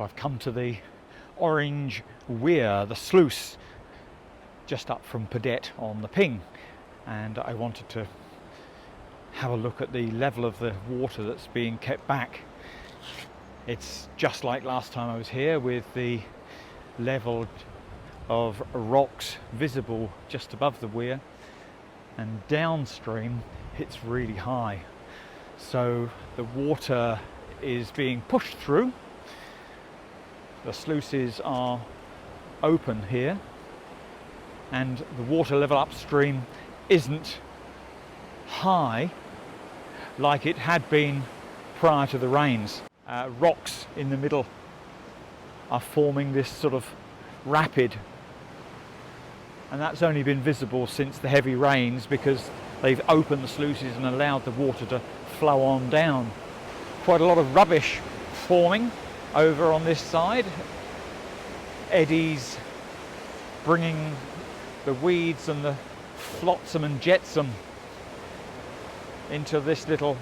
I've come to the orange Weir, the sluice, just up from Padaet on the Ping, and I wanted to have a look at the level of the water that's being kept back. It's just like last time I was here, with the level of rocks visible just above the weir, and downstream it's really high, so the water is being pushed through. The sluices are open here, and the water level upstream isn't high like it had been prior to the rains. Rocks in the middle are forming this sort of rapid, and that's only been visible since the heavy rains, because they've opened the sluices and allowed the water to flow on down. Quite a lot of rubbish forming over on this side, eddies bringing the weeds and the flotsam and jetsam into this little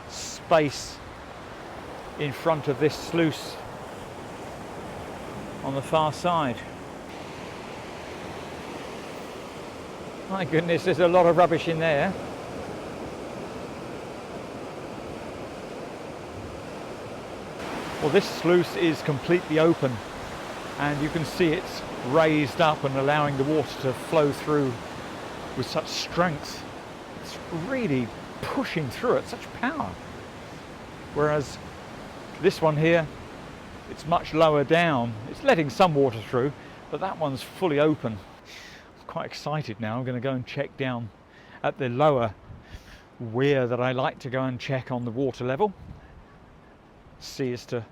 space in front of this sluice on the far side. My goodness, there's a lot of rubbish in there. Well, this sluice is completely open, and you can see it's raised up and allowing the water to flow through with such strength. It's really pushing through it, such power. Whereas this one here, it's much lower down. It's letting some water through, but that one's fully open. I'm quite excited now. I'm going to go and check down at the lower weir that I like to go and check on the water level, see as to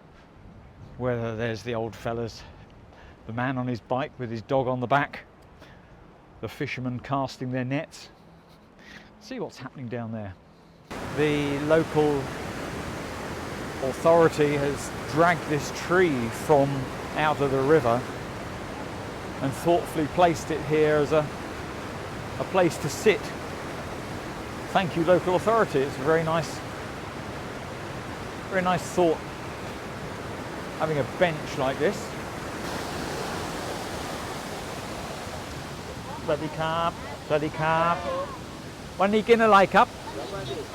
whether there's the old fellas, the man on his bike with his dog on the back, the fishermen casting their nets. See what's happening down there. The local authority has dragged this tree from out of the river and thoughtfully placed it here as a place to sit. Thank you, local authority. It's a very nice thought, having a bench like this. สวัสดีครับ สวัสดีครับ วันนี้กินอะไรครับ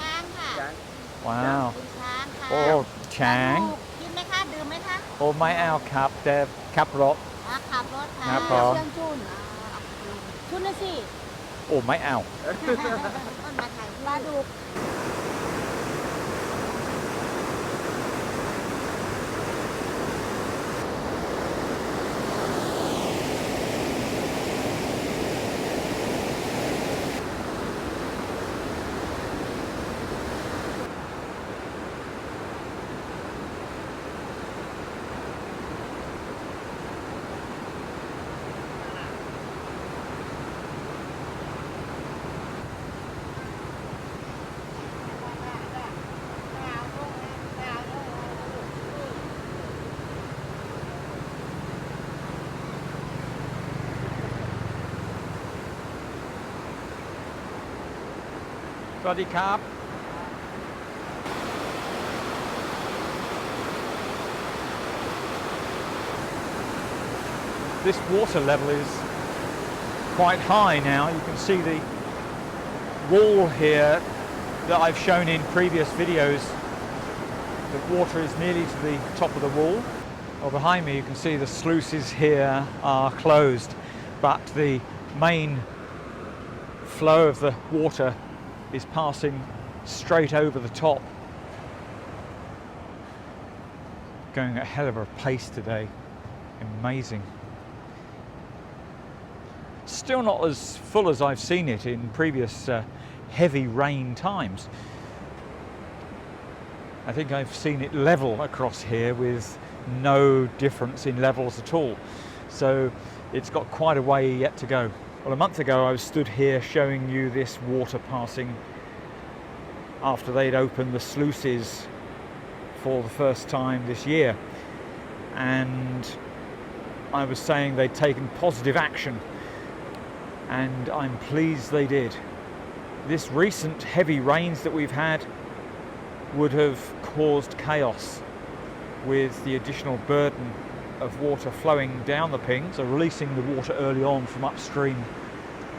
ช้างค่ะ ว้าว ช้างค่ะ โอ้ช้าง กินไหมคะดื่มไหมคะ โอ้ไม่เอาครับแต่ขับรถ ขับรถค่ะ ครับผม เครื่องจุนชุนนะสิ โอ้ไม่เอา ต้นมาถ่ายปลาดุก สวัสดีครับ This water level is quite high now. You can see the wall here that I've shown in previous videos. The water is nearly to the top of the wall. Well, behind me you can see the sluices here are closed, but the main flow of the water is passing straight over the top. Going at a hell of a pace today. Amazing. Still not as full as I've seen it in previous heavy rain times. I think I've seen it level across here with no difference in levels at all. So it's got quite a way yet to go. Well, a month ago I was stood here showing you this water passing after they'd opened the sluices for the first time this year, and I was saying they'd taken positive action, and I'm pleased they did. This recent heavy rains that we've had would have caused chaos with the additional burden of water flowing down the Ping, so releasing the water early on from upstream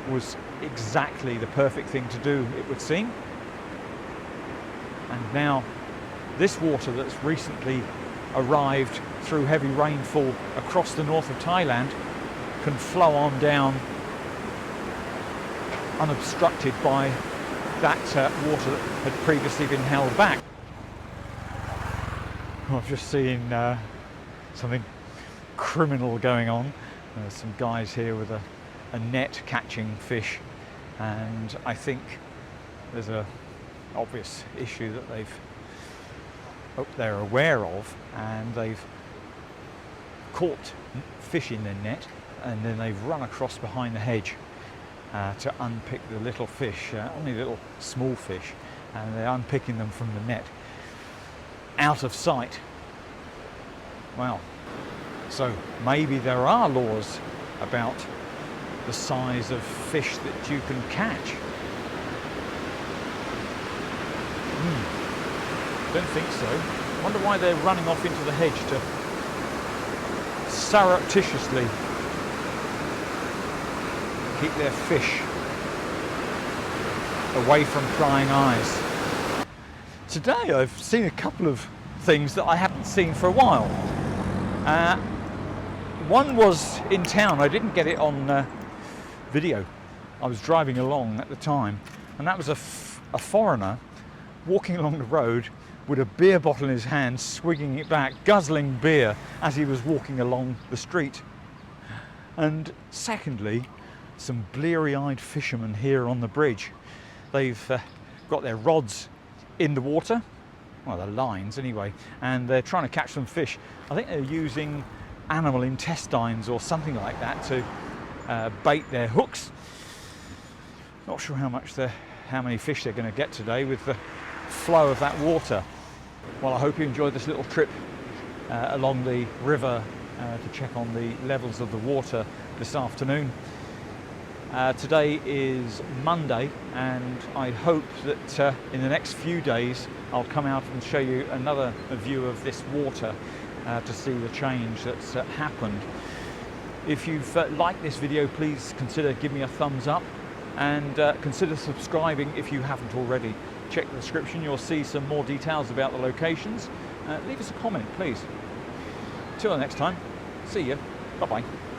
was exactly the perfect thing to do, it would seem. And now this water that's recently arrived through heavy rainfall across the north of Thailand can flow on down unobstructed by that water that had previously been held back. I've just seen something criminal going on. There's some guys here with a net catching fish, and I think there's a obvious issue that they're aware of, and they've caught fish in their net, and then they've run across behind the hedge to unpick the little fish, only little small fish, and they're unpicking them from the net out of sight. Well, so maybe there are laws about the size of fish that you can catch. Don't think so. Wonder why they're running off into the hedge to surreptitiously keep their fish away from prying eyes. Today I've seen a couple of things that I haven't seen for a while. One was in town. I didn't get it on video. I was driving along at the time, and that was a foreigner walking along the road with a beer bottle in his hand, swigging it back, guzzling beer as he was walking along the street. And secondly, some bleary-eyed fishermen here on the bridge. They've got their rods in the water, well, the lines anyway, and they're trying to catch some fish. I think they're using animal intestines or something like that to bait their hooks. Not sure how many fish they're going to get today with the flow of that water. Well, I hope you enjoyed this little trip along the river to check on the levels of the water this afternoon. Today is Monday, and I hope that in the next few days I'll come out and show you another view of this water to see the change that's happened. If you've liked this video, please consider giving me a thumbs up, and consider subscribing if you haven't already. Check the description, you'll see some more details about the locations. Leave us a comment, please. Till the next time, see you. Bye-bye.